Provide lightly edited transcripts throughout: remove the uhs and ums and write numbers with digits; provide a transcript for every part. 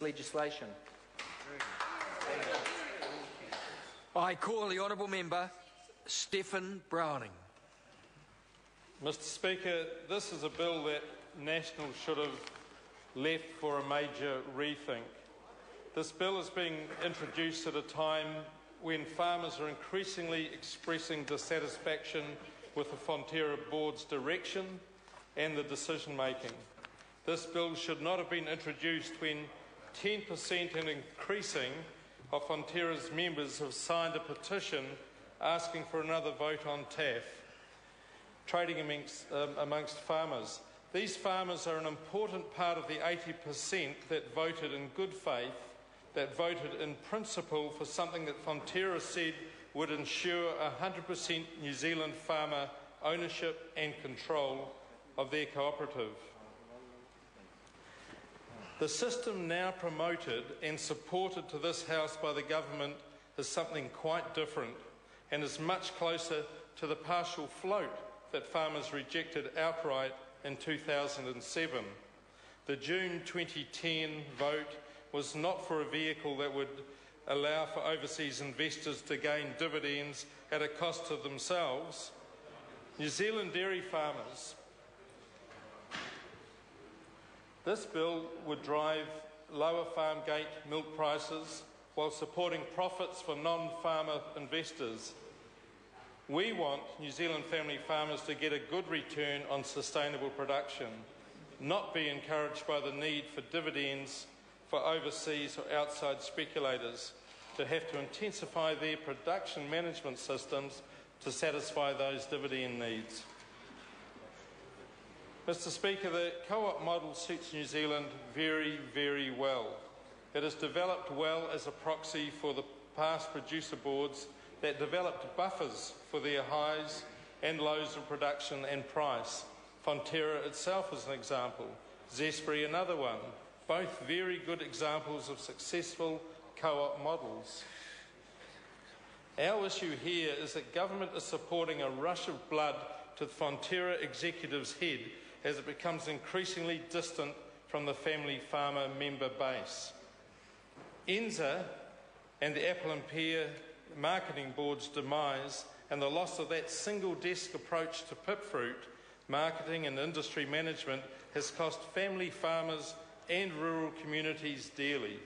legislation. I call the Honourable Member Stephen Browning. Mr Speaker, this is a bill that National should have left for a major rethink. This bill is being introduced at a time when farmers are increasingly expressing dissatisfaction with the Fonterra Board's direction and the decision making. This bill should not have been introduced when 10% and increasing of Fonterra's members have signed a petition asking for another vote on TAF, trading amongst farmers. These farmers are an important part of the 80% that voted in good faith, that voted in principle for something that Fonterra said would ensure 100% New Zealand farmer ownership and control of their cooperative. The system now promoted and supported to this House by the government is something quite different and is much closer to the partial float that farmers rejected outright in 2007. The June 2010 vote was not for a vehicle that would allow for overseas investors to gain dividends at a cost to themselves. New Zealand dairy farmers. This bill would drive lower farm gate milk prices while supporting profits for non-farmer investors. We want New Zealand family farmers to get a good return on sustainable production, not be encouraged by the need for dividends for overseas or outside speculators to have to intensify their production management systems to satisfy those dividend needs. Mr Speaker, the co-op model suits New Zealand very, very well. It has developed well as a proxy for the past producer boards that developed buffers for their highs and lows of production and price. Fonterra itself is an example, Zespri another one, both very good examples of successful co-op models. Our issue here is that government is supporting a rush of blood to the Fonterra executive's head as it becomes increasingly distant from the family farmer member base. NZA and the Apple and Pear Marketing Board's demise and the loss of that single-desk approach to pipfruit marketing and industry management has cost family farmers and rural communities dearly.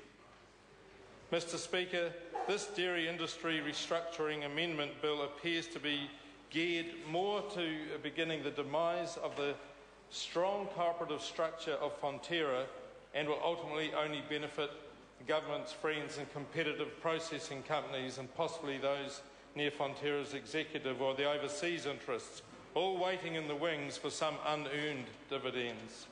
Mr Speaker, this dairy industry restructuring amendment bill appears to be geared more to beginning the demise of the strong cooperative structure of Fonterra and will ultimately only benefit the government's friends and competitive processing companies and possibly those near Fonterra's executive or the overseas interests, all waiting in the wings for some unearned dividends.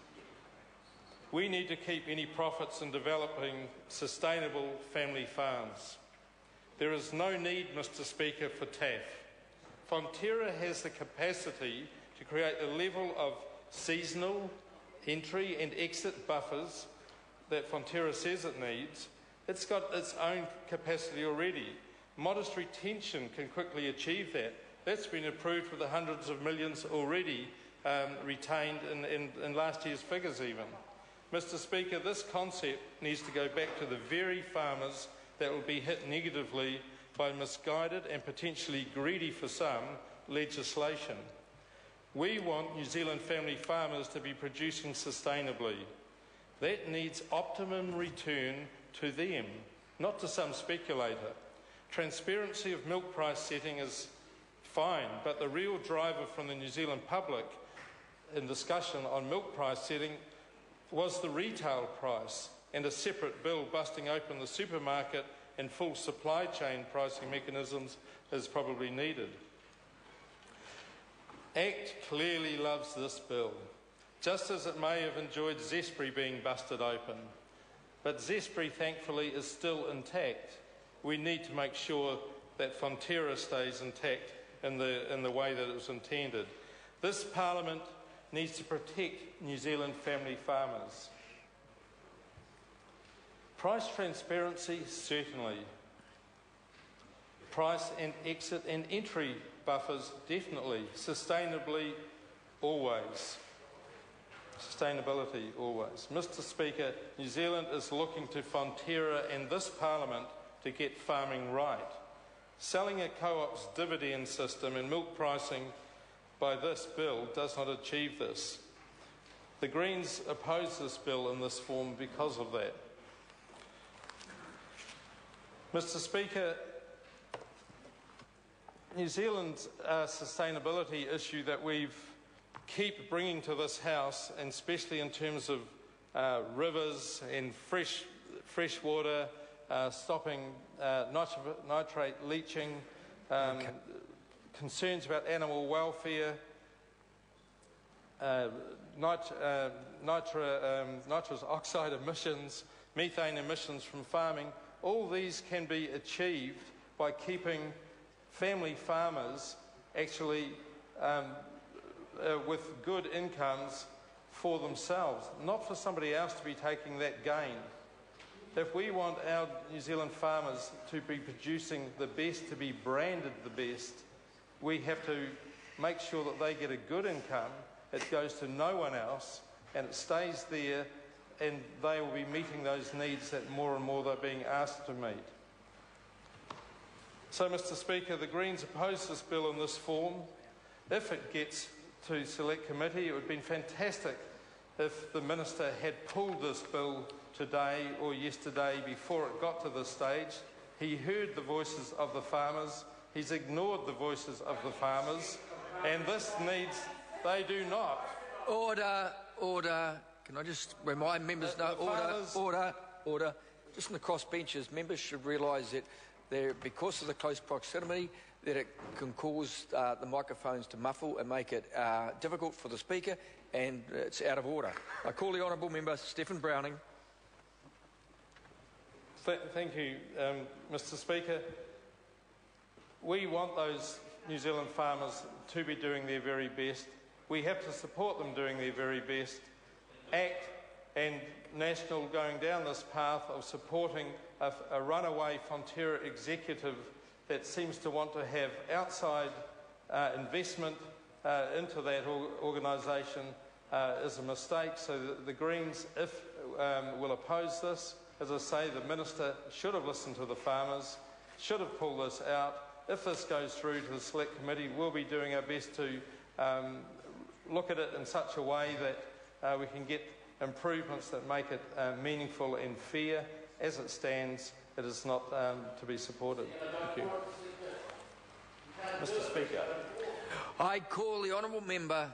We need to keep any profits in developing sustainable family farms. There is no need, Mr Speaker, for TAF. Fonterra has the capacity to create the level of seasonal entry and exit buffers that Fonterra says it needs. It's got its own capacity already. Modest retention can quickly achieve that. That's been approved with the hundreds of millions already retained in last year's figures even. Mr Speaker, this concept needs to go back to the very farmers that will be hit negatively by misguided and potentially greedy for some legislation. We want New Zealand family farmers to be producing sustainably. That needs optimum return to them, not to some speculator. Transparency of milk price setting is fine, but the real driver from the New Zealand public in discussion on milk price setting was the retail price, and a separate bill busting open the supermarket and full supply chain pricing mechanisms is probably needed. ACT clearly loves this bill, just as it may have enjoyed Zespri being busted open. But Zespri, thankfully, is still intact. We need to make sure that Fonterra stays intact in the way that it was intended. This Parliament needs to protect New Zealand family farmers. Price transparency, certainly. Price and exit and entry buffers, definitely. Sustainably, always. Sustainability always. Mr. Speaker, New Zealand is looking to Fonterra and this Parliament to get farming right. Selling a co-op's dividend system and milk pricing by this bill does not achieve this. The Greens oppose this bill in this form because of that. Mr. Speaker, New Zealand's sustainability issue that we keep bringing to this House, and especially in terms of rivers and fresh water, stopping nitrate leaching, concerns about animal welfare, nitrous oxide emissions, methane emissions from farming, all these can be achieved by keeping family farmers actually with good incomes for themselves, not for somebody else to be taking that gain. If we want our New Zealand farmers to be producing the best, to be branded the best, we have to make sure that they get a good income, it goes to no one else, and it stays there, and they will be meeting those needs that more and more they're being asked to meet. So, Mr. Speaker, the Greens oppose this bill in this form. If it gets to Select Committee, it would have been fantastic if the Minister had pulled this bill today or yesterday before it got to this stage. He heard the voices of the farmers, he's ignored the voices of the farmers, and this needs, they do not. Order. Can I just remind members, order. Just in the crossbenches, members should realise that because of the close proximity, that it can cause the microphones to muffle and make it difficult for the Speaker, and it's out of order. I call the Honourable Member Stephen Browning. Thank you, Mr. Speaker. We want those New Zealand farmers to be doing their very best. We have to support them doing their very best. ACT and National going down this path of supporting a runaway Fonterra executive that seems to want to have outside investment into that organisation is a mistake. So the Greens, will oppose this. As I say, the Minister should have listened to the farmers, should have pulled this out. If this goes through to the Select Committee, we'll be doing our best to look at it in such a way that we can get improvements that make it meaningful and fair. As it stands, it is not to be supported. Thank you. Mr. Speaker. I call the Honourable Member